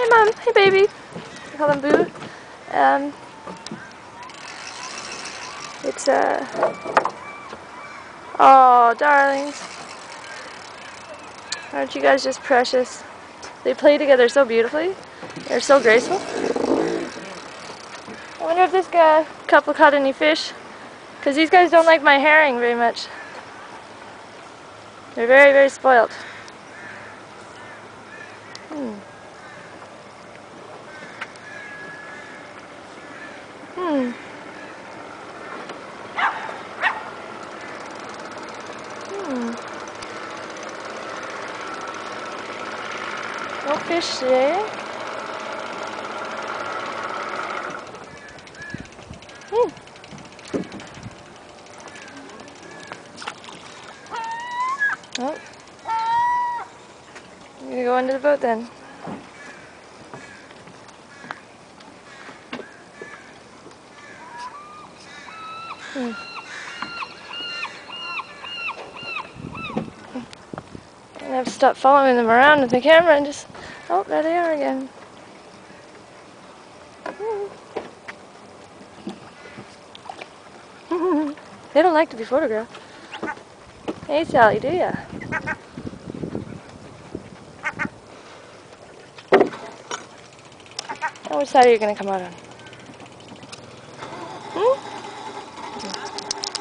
Hey Mom, hey baby. I call him Boo. It's oh darlings. Aren't you guys just precious? They play together so beautifully. They're so graceful. I wonder if this couple caught any fish. Because these guys don't like my herring very much. They're very, very spoiled. Hmm. Hmm. Hmm. No fish today. Hmm. Oh. I'm gonna go into the boat then. Hmm. I'm gonna have to stop following them around with the camera and just... Oh, there they are again. They don't like to be photographed. Hey Sally, do ya? Which side are you gonna come out on?